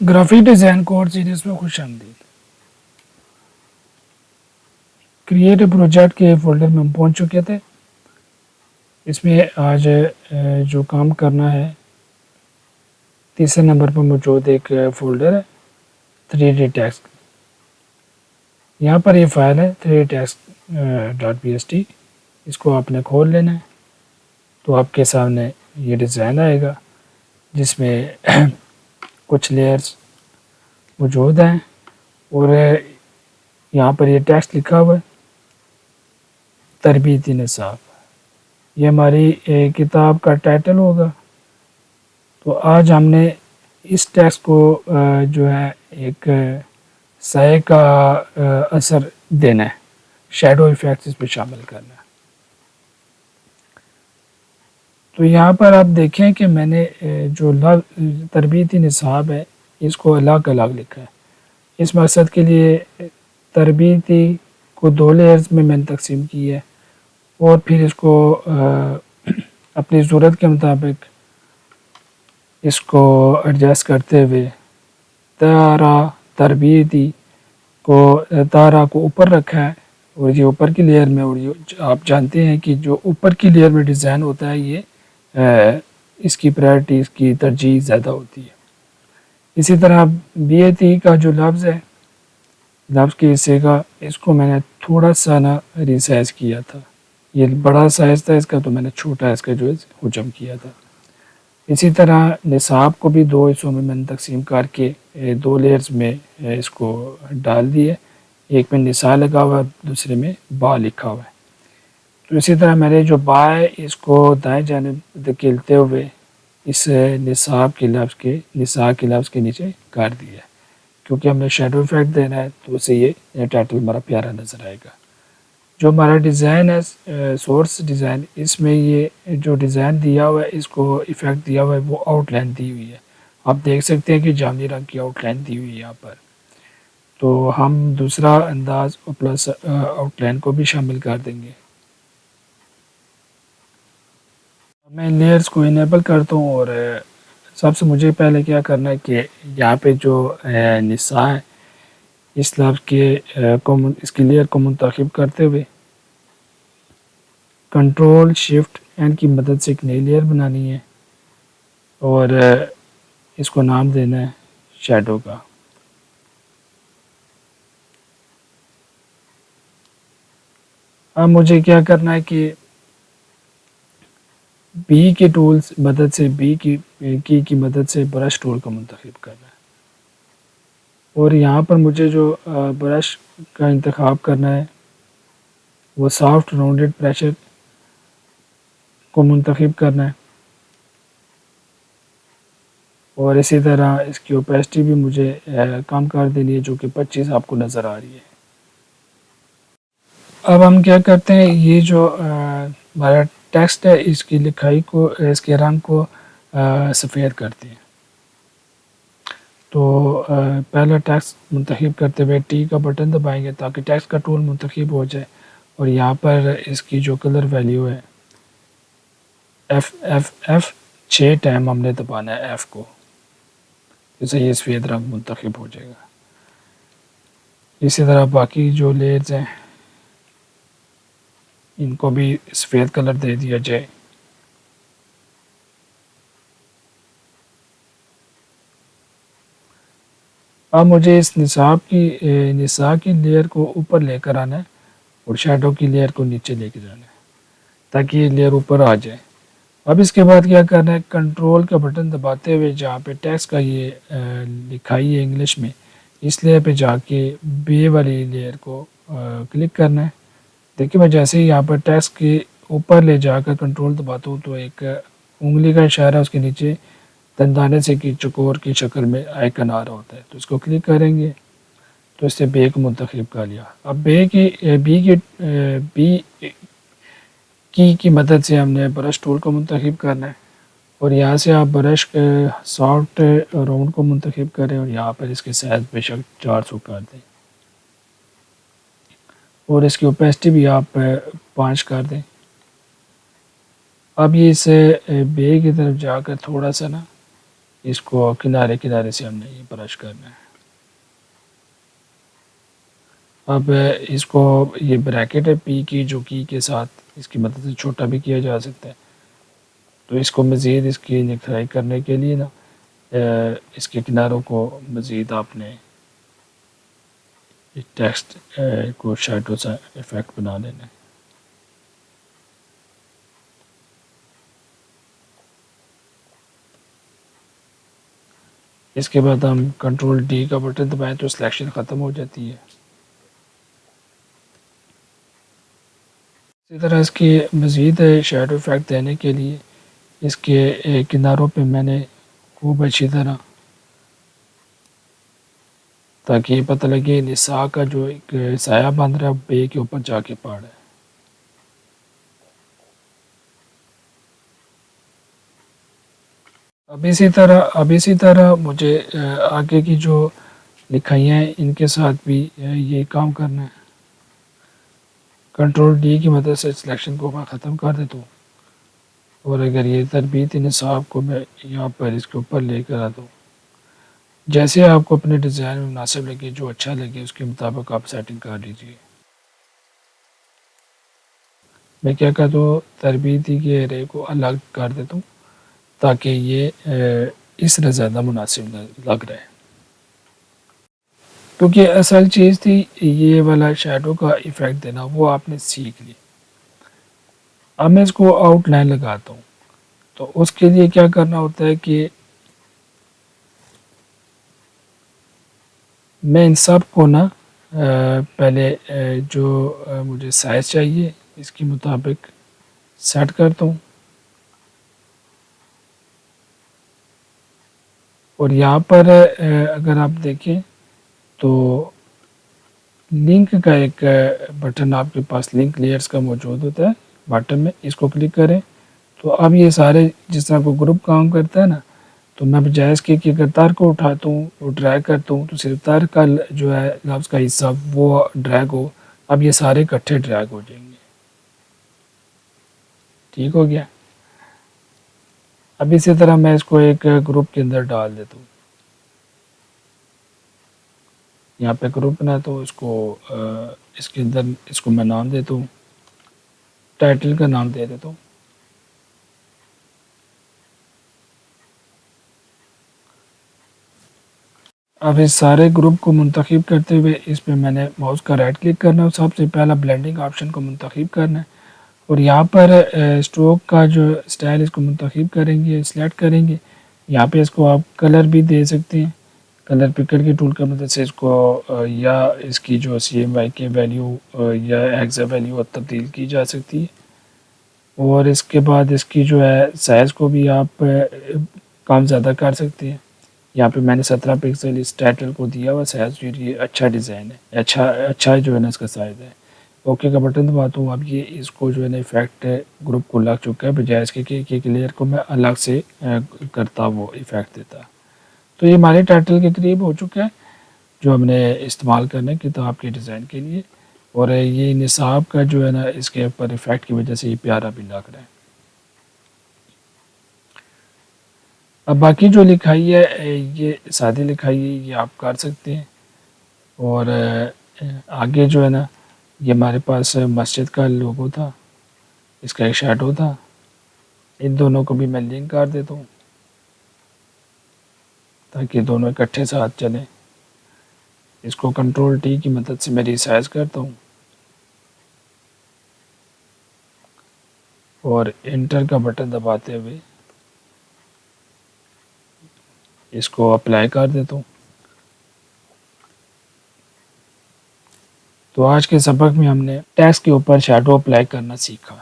Graphic design course series میں خوش آمدید۔ کریٹ پروجیکٹ کے فولڈر میں ہم پہنچ چکے تھے۔ اس میں آج جو کام کرنا ہے، تیسرے نمبر پر موجود ایک فولڈر ہے 3D ٹیکسٹ۔ یہاں پر یہ فائل ہے 3dtext.pst۔ اس کو آپ نے کھول لینا ہے تو آپ کے سامنے یہ ڈیزائن آئے گا جس میں کچھ لیئرز موجود ہیں اور یہاں پر یہ ٹیکسٹ لکھا ہوا ہے تربیتی نصاب۔ یہ ہماری کتاب کا ٹائٹل ہوگا۔ تو آج ہم نے اس ٹیکسٹ کو جو ہے ایک سائے کا اثر دینا ہے، شیڈو ایفیکٹس اس پہ شامل کرنا ہے۔ تو یہاں پر آپ دیکھیں کہ میں نے جو تربیتی نصاب ہے اس کو الگ الگ لکھا ہے۔ اس مقصد کے لیے تربیتی کو 2 لیئرز میں نے تقسیم کی ہے اور پھر اس کو اپنی ضرورت کے مطابق اس کو ایڈجسٹ کرتے ہوئے تربیتی کو تارا کو اوپر رکھا ہے اور یہ اوپر کی لیئر میں، اور یہ آپ جانتے ہیں کہ جو اوپر کی لیئر میں ڈیزائن ہوتا ہے یہ اس کی پرائرٹی، اس کی ترجیح زیادہ ہوتی ہے۔ اسی طرح BAT کا جو لفظ ہے، لفظ کے حصے کا، اس کو میں نے تھوڑا سا ریسائز کیا تھا۔ یہ بڑا سائز تھا اس کا تو میں نے چھوٹا اس کا جو ہے حجم کیا تھا۔ اسی طرح نصاب کو بھی 2 حصوں میں نے تقسیم کر کے 2 لیئرز میں اس کو ڈال دیے۔ ایک میں نصاب لگا ہوا ہے، دوسرے میں با لکھا ہوا ہے۔ تو اسی طرح میں نے جو با ہے اس کو دائیں جانب دھکیلتے ہوئے اس نصاب کے لفظ کے نیچے کر دیا ہے، کیونکہ ہم نے شیڈو ایفیکٹ دینا ہے تو اسے یہ ٹائٹل ہمارا پیارا نظر آئے گا۔ جو ہمارا ڈیزائن ہے سورس ڈیزائن، اس میں یہ جو ڈیزائن دیا ہوا ہے، اس کو ایفیکٹ دیا ہوا ہے وہ آؤٹ لائن دی ہوئی ہے۔ آپ دیکھ سکتے ہیں کہ جامنی رنگ کی آؤٹ لائن دی ہوئی ہے یہاں پر۔ تو ہم دوسرا انداز پلس آؤٹ لائن کو بھی شامل کر دیں گے۔ میں لیئرز کو انیبل کرتا ہوں اور سب سے مجھے پہلے کیا کرنا ہے کہ یہاں پہ جو نساء ہے اس لفظ کے اس کی لیئر کو منتخب کرتے ہوئے کنٹرول شفٹ این کی مدد سے ایک نئی لیئر بنانی ہے اور اس کو نام دینا ہے شیڈو کا۔ اب مجھے کیا کرنا ہے کہ بی کی ٹولز مدد سے بی کی مدد سے برش ٹول کو منتخب کرنا ہے، اور یہاں پر مجھے جو برش کا انتخاب کرنا ہے وہ سافٹ راؤنڈڈ پریشر کو منتخب کرنا ہے، اور اسی طرح اس کی اوپیسٹی بھی مجھے کم کر دینی ہے جو کہ 25 آپ کو نظر آ رہی ہے۔ اب ہم کیا کرتے ہیں، یہ جو ہمارا ٹیکسٹ ہے اس کی لکھائی کو، اس کے رنگ کو سفید کرتے ہیں۔ تو پہلا ٹیکسٹ منتخب کرتے ہوئے ٹی کا بٹن دبائیں گے تاکہ ٹیکسٹ کا ٹول منتخب ہو جائے، اور یہاں پر اس کی جو کلر ویلیو ہے F 6 ٹائم ہم نے دبانا ہے F کو، جیسے یہ سفید رنگ منتخب ہو جائے گا۔ اسی طرح باقی جو لیئرز ہیں ان کو بھی سفید کلر دے دیا جائے۔ اب مجھے اس نصاب کی لیئر کو اوپر لے کر آنا ہے اور شیڈو کی لیئر کو نیچے لے کے جانا ہے تاکہ یہ لیئر اوپر آ جائے۔ اب اس کے بعد کیا کرنا ہے، کنٹرول کا بٹن دباتے ہوئے جہاں پہ ٹیکسٹ کا یہ لکھائی ہے انگلش میں، اس لیئر پہ جا کے بے والی لیئر کو کلک کرنا ہے۔ دیکھیں میں جیسے ہی یہاں پر ٹیکسٹ کے اوپر لے جا کر کنٹرول دباتا ہوں تو ایک انگلی کا اشارہ اس کے نیچے دندانے سے کی چکور کی شکل میں آئیکن آ رہا ہوتا ہے، تو اس کو کلک کریں گے تو اس سے بے کو منتخب کر لیا۔ اب بی کی مدد سے ہم نے برش ٹول کو منتخب کرنا ہے، اور یہاں سے آپ برش سافٹ راؤنڈ کو منتخب کریں اور یہاں پر اس کے سائز بے شک 400 کر دیں، اور اس کی اوپیسٹی بھی آپ 5 کر دیں۔ اب یہ اسے بے کی طرف جا کر تھوڑا سا اس کو کنارے کنارے سے ہم نے یہ برش کرنا ہے. اب اس کو یہ بریکٹ ہے پی کی جو کی کے ساتھ اس کی مدد سے چھوٹا بھی کیا جا سکتا ہے. تو اس کو مزید اس کی نکھرائی کرنے کے لیے نا اس کے کناروں کو مزید آپ نے ٹیکسٹ کو شیڈو سا افیکٹ بنا لینا ہے. اس کے بعد ہم کنٹرول ڈی کا بٹن دبائیں تو سلیکشن ختم ہو جاتی ہے. اسی طرح اس کی مزید شیڈو افیکٹ دینے کے لیے اس کے کناروں پہ میں نے خوب اچھی طرح تاکہ یہ پتہ لگے نساء کا جو ایک سایہ بن رہا ہے بے کے اوپر جا کے پڑ رہا ہے. اب اسی طرح مجھے آگے کی جو لکھائیاں ہیں ان کے ساتھ بھی یہ کام کرنا ہے. کنٹرول ڈی کی مدد سے سلیکشن کو میں ختم کر دیتا ہوں اور اگر یہ تربیت نصاب کو میں یہاں پر اس کے اوپر لے کر آتا ہوں جیسے آپ کو اپنے ڈیزائن میں مناسب لگے جو اچھا لگے اس کے مطابق آپ سیٹنگ کر لیجیے. میں کیا کرتا ہوں تربیتی کے ایرے کو الگ کر دیتا ہوں تاکہ یہ اس طرح زیادہ مناسب لگ رہا ہے. کیونکہ اصل چیز تھی یہ والا شیڈو کا ایفیکٹ دینا وہ آپ نے سیکھ لی. اب میں اس کو آؤٹ لائن لگاتا ہوں تو اس کے لیے کیا کرنا ہوتا ہے کہ میں ان سب کو نا پہلے جو مجھے سائز چاہیے اس کے مطابق سیٹ کرتا ہوں اور یہاں پر اگر آپ دیکھیں تو لنک کا ایک بٹن آپ کے پاس لنک لیئرز کا موجود ہوتا ہے باٹم میں. اس کو کلک کریں تو اب یہ سارے جس طرح کو گروپ کام کرتا ہے نا تو میں بجائے اس کے کہ اگر تار کو اٹھاتا ہوں اور ڈریگ کرتا ہوں تو صرف تار کا جو ہے لفظ کا حصہ وہ ڈریگ ہو. اب یہ سارے اکٹھے ڈریگ ہو جائیں گے. ٹھیک ہو گیا. اب اسی طرح میں اس کو ایک گروپ کے اندر ڈال دیتا ہوں. یہاں پہ گروپ بناتا ہوں اس کو اس کے اندر اس کو میں نام دیتا ہوں ٹائٹل کا نام دے دیتا ہوں. اب اس سارے گروپ کو منتخب کرتے ہوئے اس پہ میں نے ماؤس کا رائٹ کلک کرنا ہے. سب سے پہلا بلینڈنگ آپشن کو منتخب کرنا ہے اور یہاں پر اسٹروک کا جو سٹائل اس کو منتخب کریں گے سلیکٹ کریں گے. یہاں پہ اس کو آپ کلر بھی دے سکتے ہیں. کلر پکر کی ٹول کی مدد سے اس کو یا اس کی جو سی ایم وائی کے ویلیو یا ایگزا ویلیو تبدیل کی جا سکتی ہے. اور اس کے بعد اس کی جو ہے سائز کو بھی آپ کام زیادہ کر سکتے ہیں. یہاں پہ میں نے 17 پکسل اس ٹائٹل کو دیا ہوا سائز جو یہ اچھا ڈیزائن ہے اچھا جو ہے نا اس کا سائز ہے. اوکے کا بٹن دباتا ہوں. اب یہ اس کو جو ہے نا ایفیکٹ گروپ کو لگ چکا ہے بجائے اس کے کہ لیئر کو میں الگ سے کرتا وہ ایفیکٹ دیتا. تو یہ ہمارے ٹائٹل کے قریب ہو چکا ہے جو ہم نے استعمال کرنا ہے کتاب کے ڈیزائن کے لیے. اور یہ نصاب کا جو ہے نا اس کے اوپر ایفیکٹ کی وجہ سے یہ پیارا بھی لگ رہا ہے. اب باقی جو لکھائی ہے یہ سادی لکھائی ہے یہ آپ کر سکتے ہیں. اور آگے جو ہے نا یہ ہمارے پاس مسجد کا لوگو تھا اس کا ایک شیڈو تھا. ان دونوں کو بھی میں لنک کر دیتا ہوں تاکہ دونوں اکٹھے ساتھ چلیں. اس کو کنٹرول ٹی کی مدد سے میں ریسائز کرتا ہوں اور انٹر کا بٹن دباتے ہوئے اس کو اپلائی کر دیتا ہوں. تو آج کے سبق میں ہم نے ٹیکسٹ کے اوپر شیڈو اپلائی کرنا سیکھا.